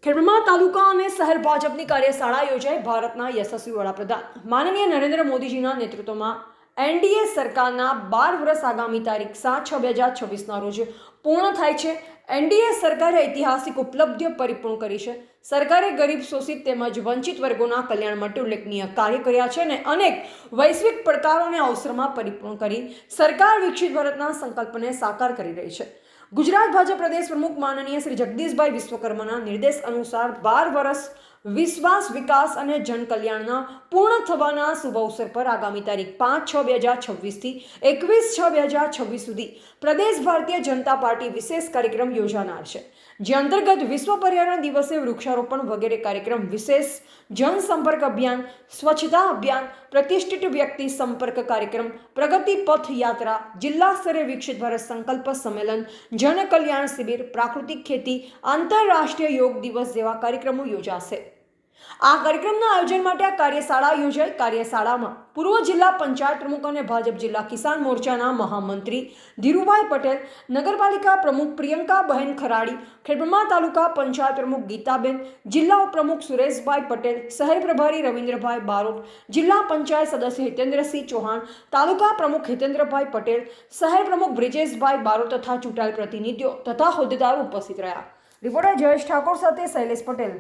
ખેડબ્રહ્મા તાલુકા અને શહેર ભાજપની કાર્યશાળા યોજાઈ। ભારતના યશસ્વી વડાપ્રધાન માનનીય નરેન્દ્ર મોદીજીના નેતૃત્વમાં એનડીએ સરકારના 12 વર્ષ આગામી તારીખ 7/6/2026ના રોજ પૂર્ણ થાય છે। એનડીએ સરકારે ઐતિહાસિક ઉપલબ્ધિઓ પરિપૂર્ણ કરી છે। સરકારે ગરીબ, શોષિત તેમજ વંચિત વર્ગોના કલ્યાણ માટે ઉલ્લેખનીય કાર્ય કર્યા છે અને અનેક વૈશ્વિક પડકારોને અવસરમાં પરિપૂર્ણ કરી સરકાર વિકસિત ભારતના સંકલ્પને સાકાર કરી રહી છે। ગુજરાત ભાજપ પ્રદેશ પ્રમુખ માનનીય શ્રી જગદીશભાઈ વિશ્વકર્માના નિર્દેશ અનુસાર 12 વર્ષ વિશ્વાસ, વિકાસ અને જનકલ્યાણના પૂર્ણ થવાના શુભ અવસર પર આગામી તારીખ 5/6/2026 થી 21/6/2026 સુધી પ્રદેશ ભારતીય જનતા પાર્ટી વિશેષ કાર્યક્રમ યોજાનાર છે, જે અંતર્ગત વિશ્વ પર્યાવરણ દિવસે વૃક્ષારોપણ વગેરે કાર્યક્રમ, વિશેષ જનસંપર્ક અભિયાન, સ્વચ્છતા અભિયાન, પ્રતિષ્ઠિત વ્યક્તિ સંપર્ક કાર્યક્રમ, પ્રગતિ પથ યાત્રા, જિલ્લા સ્તરે વિકસિત ભારત સંકલ્પ સંમેલન, જન કલ્યાણ શિબિર, પ્રાકૃતિક ખેતી, આંતરરાષ્ટ્રીય યોગ દિવસ જેવા કાર્યક્રમો યોજાશે। આ કાર્યક્રમના આયોજન માટે આ કાર્યશાળા યોજાઈ। કાર્યશાળામાં પૂર્વ જિલ્લા પંચાયત પ્રમુખ અને ભાજપ જિલ્લા કિસાન મોરચાના મહામંત્રી ધીરુભાઈ પટેલ, નગરપાલિકા પ્રમુખ પ્રિયંકાબહેન ખરાડી, ખેડબ્રહ્મા તાલુકા પંચાયત પ્રમુખ ગીતાબેન, જિલ્લા ઉપપ્રમુખ સુરેશભાઈ પટેલ, શહેર પ્રભારી રવિન્દ્રભાઈ બારોટ, જિલ્લા પંચાયત સદસ્ય હિતેન્દ્રસિંહ ચૌહાણ, તાલુકા પ્રમુખ હિતેન્દ્રભાઈ પટેલ, શહેર પ્રમુખ બ્રિજેશભાઈ બારોટ તથા ચૂંટાયેલ પ્રતિનિધિઓ તથા હોદ્દેદારો ઉપસ્થિત રહ્યા। રિપોર્ટર જયેશ ઠાકોર સાથે શૈલેષ પટેલ।